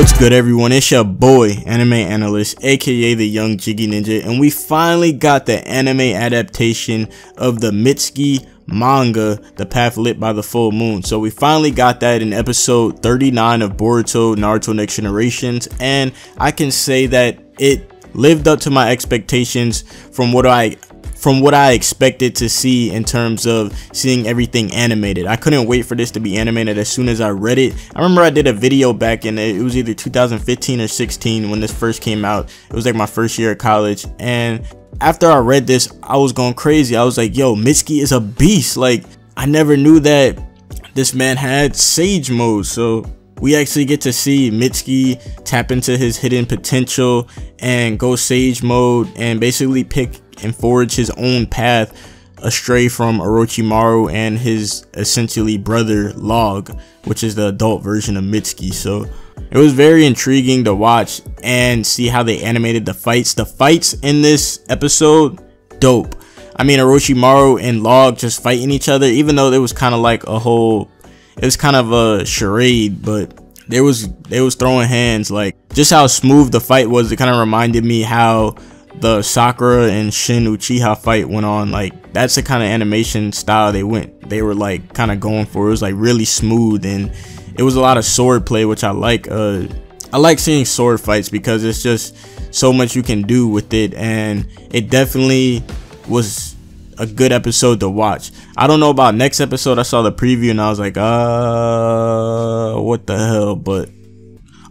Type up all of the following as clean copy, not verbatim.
What's good, everyone? It's your boy AnimeAnalyst, aka the Young Jiggy Ninja, and we finally got the anime adaptation of the Mitsuki manga, The Path Lit by the Full Moon. So we finally got that in episode 39 of Boruto Naruto Next Generations, and I can say that it lived up to my expectations from what I expected to see in terms of seeing everything animated. I couldn't wait for this to be animated as soon as I read it. I remember I did a video back in it was either 2015 or 16 when this first came out. It was like my first year of college, and after I read this, I was going crazy. I was like, yo, Mitsuki is a beast. Like, I never knew that this man had Sage Mode. So we actually get to see Mitsuki tap into his hidden potential and go Sage Mode and basically pick and forge his own path astray from Orochimaru and his essentially brother Log, which is the adult version of Mitsuki. So it was very intriguing to watch and see how they animated the fights. The fights in this episode, dope. I mean, Orochimaru and Log just fighting each other, even though it was kind of like it was kind of a charade, but they was throwing hands. Like, just how smooth the fight was, it kind of reminded me how the Sakura and Shin Uchiha fight went on. Like, that's the kind of animation style they were like kind of going for. It was like really smooth, and it was a lot of sword play, which I like. I like seeing sword fights because it's just so much you can do with it, and it definitely was a good episode to watch. I don't know about next episode. I saw the preview and I was like, what the hell? But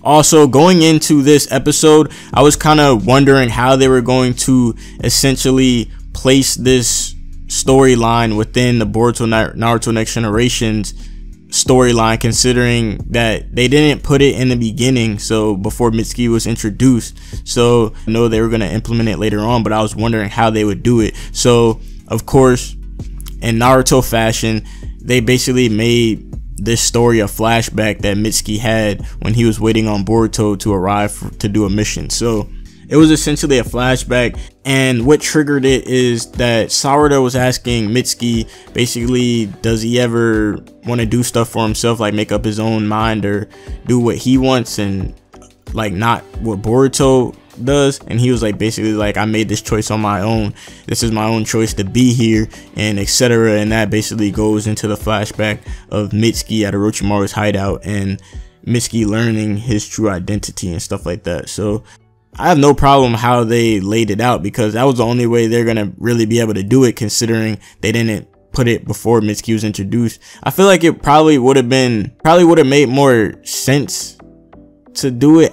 also, going into this episode, I was kind of wondering how they were going to essentially place this storyline within the Boruto Naruto Next Generations storyline, considering that they didn't put it in the beginning, so before Mitsuki was introduced. So I know they were going to implement it later on, but I was wondering how they would do it. So of course, in Naruto fashion, they basically made this story a flashback that Mitsuki had when he was waiting on Boruto to arrive to do a mission. So it was essentially a flashback, and what triggered it is that Sarada was asking Mitsuki, basically, does he ever want to do stuff for himself, like make up his own mind or do what he wants and like not what Boruto does. And he was like, basically like, I made this choice on my own, this is my own choice to be here, and etc. And that basically goes into the flashback of Mitsuki at Orochimaru's hideout and Mitsuki learning his true identity and stuff like that. So I have no problem how they laid it out, because that was the only way they're gonna really be able to do it, considering they didn't put it before Mitsuki was introduced. I feel like it probably would have made more sense to do it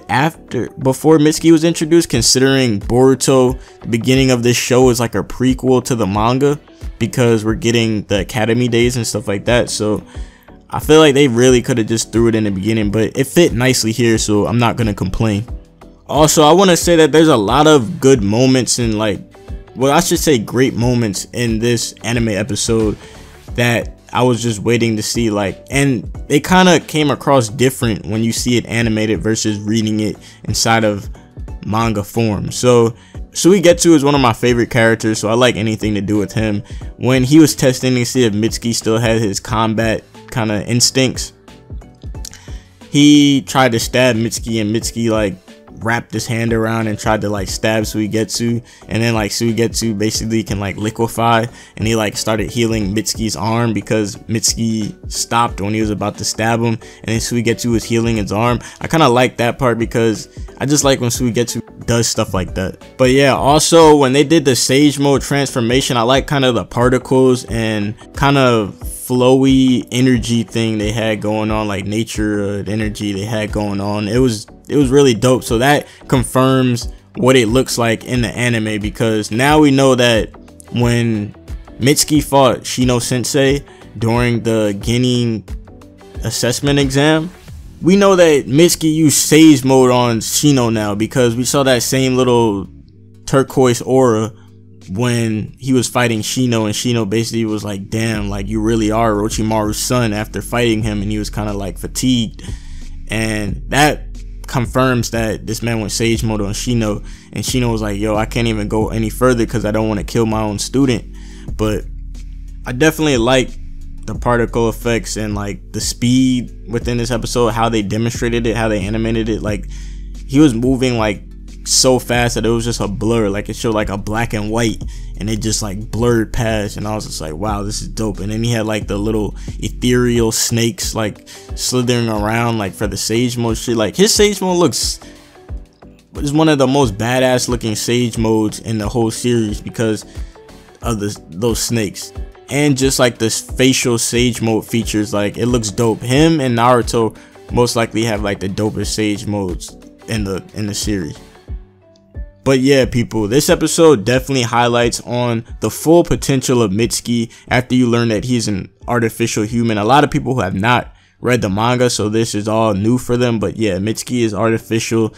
before Mitsuki was introduced, considering Boruto, the beginning of this show, is like a prequel to the manga, because we're getting the academy days and stuff like that. So I feel like they really could have just threw it in the beginning, but it fit nicely here, so I'm not gonna complain. Also, I want to say that there's a lot of good moments and I should say great moments in this anime episode that I was just waiting to see, and they kind of came across different when you see it animated versus reading it inside of manga form. So Suigetsu is one of my favorite characters, so I like anything to do with him. When he was testing to see if Mitsuki still had his combat kind of instincts, he tried to stab Mitsuki, and Mitsuki wrapped his hand around and tried to stab Suigetsu, and then Suigetsu basically can liquefy, and he started healing Mitsuki's arm because Mitsuki stopped when he was about to stab him, and then Suigetsu was healing his arm. I kind of like that part because I just like when Suigetsu does stuff like that. But yeah, also when they did the Sage Mode transformation, I like kind of the particles and kind of flowy energy thing they had going on, like nature energy they had going on. It was really dope. So that confirms what it looks like in the anime, because now we know that when Mitsuki fought Shino Sensei during the Genin assessment exam, we know that Mitsuki used Sage Mode on Shino now, because we saw that same little turquoise aura when he was fighting Shino, and Shino basically was like, damn, you really are Orochimaru's son, after fighting him, and he was kind of fatigued. And that confirms that this man went Sage Mode on Shino, and Shino was like, yo, I can't even go any further because I don't want to kill my own student. But I definitely like the particle effects and like the speed within this episode, how they demonstrated it, how they animated it. Like he was moving like so fast that it was just a blur. Like it showed like a black and white and it just like blurred past, and I was just like, wow, this is dope. And then he had like the little ethereal snakes like slithering around like for the sage mode shit. Like his sage mode is one of the most badass looking sage modes in the whole series because of those snakes, and just like this facial sage mode features. Like it looks dope. Him and Naruto most likely have like the dopest sage modes in the series. But yeah, people, this episode definitely highlights on the full potential of Mitsuki after you learn that he's an artificial human. A lot of people who have not read the manga, so this is all new for them. But yeah, Mitsuki is artificial.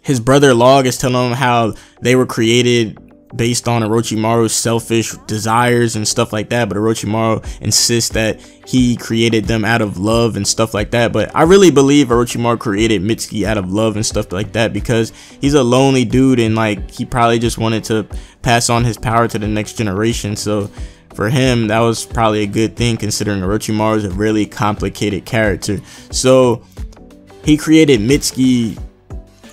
His brother Log is telling him how they were created based on Orochimaru's selfish desires and stuff like that, but Orochimaru insists that he created them out of love and stuff like that. But I really believe Orochimaru created Mitsuki out of love and stuff like that, because he's a lonely dude and like he probably just wanted to pass on his power to the next generation. So for him, that was probably a good thing, considering Orochimaru is a really complicated character. So he created Mitsuki,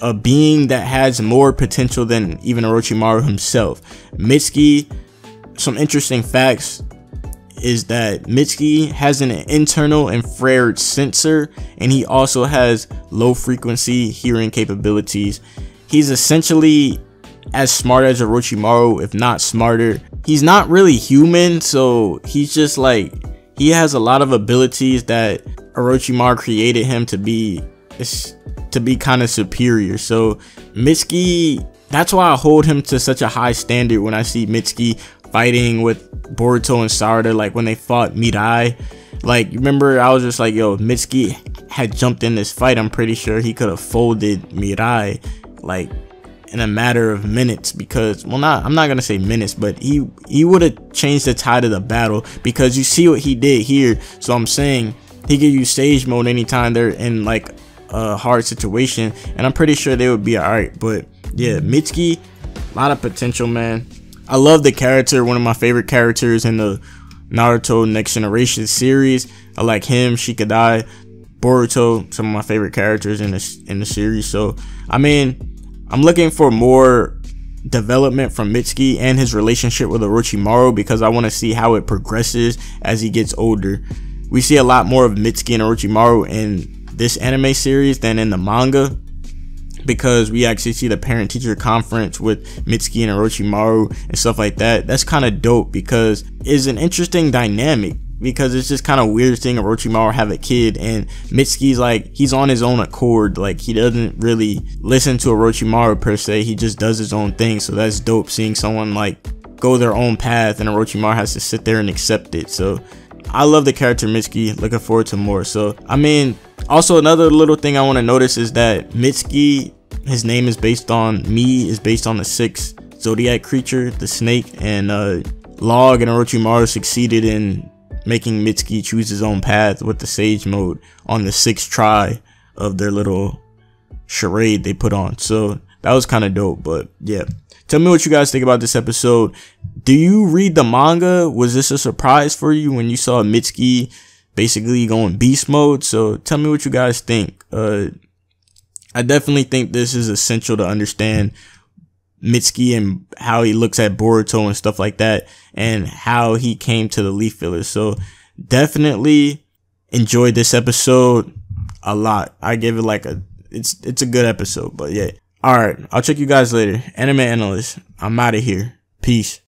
a being that has more potential than even Orochimaru himself. Mitsuki, some interesting facts is that Mitsuki has an internal infrared sensor, and he also has low frequency hearing capabilities. He's essentially as smart as Orochimaru, if not smarter. He's not really human, so he's just like, he has a lot of abilities that Orochimaru created him to be kind of superior. So Mitsuki, that's why I hold him to such a high standard when I see Mitsuki fighting with Boruto and Sarada, like when they fought MIRAI. Like, remember, I was just like, yo, Mitsuki had jumped in this fight, I'm pretty sure he could have folded MIRAI like in a matter of minutes, because, well, I'm not gonna say minutes, but he would have changed the tide of the battle, because you see what he did here. So I'm saying he could use sage mode anytime they're in like a hard situation, and I'm pretty sure they would be alright. But yeah, Mitsuki, a lot of potential, man. I love the character, one of my favorite characters in the Naruto Next Generations series. I like him, Shikadai, Boruto, some of my favorite characters in the series. So I mean, I'm looking for more development from Mitsuki and his relationship with Orochimaru, because I want to see how it progresses as he gets older. We see a lot more of Mitsuki and Orochimaru in this anime series than in the manga, because we actually see the parent-teacher conference with Mitsuki and Orochimaru and stuff like that. That's kind of dope, because it's an interesting dynamic, because it's just kind of weird seeing Orochimaru have a kid and Mitsuki's like, he's on his own accord. Like, he doesn't really listen to Orochimaru per se, he just does his own thing. So that's dope, seeing someone like go their own path and Orochimaru has to sit there and accept it. So I love the character Mitsuki, looking forward to more. So I mean, also another little thing I want to notice is that Mitsuki, his name is based on the sixth zodiac creature, the snake, and Log and Orochimaru succeeded in making Mitsuki choose his own path with the sage mode on the 6th try of their little charade they put on. So that was kind of dope. But yeah, tell me what you guys think about this episode. Do you read the manga? Was this a surprise for you when you saw Mitsuki basically going beast mode? So tell me what you guys think. I definitely think this is essential to understand Mitsuki and how he looks at Boruto and stuff like that, and how he came to the leaf fillers. So definitely enjoyed this episode a lot. I give it like it's a good episode. But yeah, all right, I'll check you guys later. Anime Analyst, I'm out of here. Peace.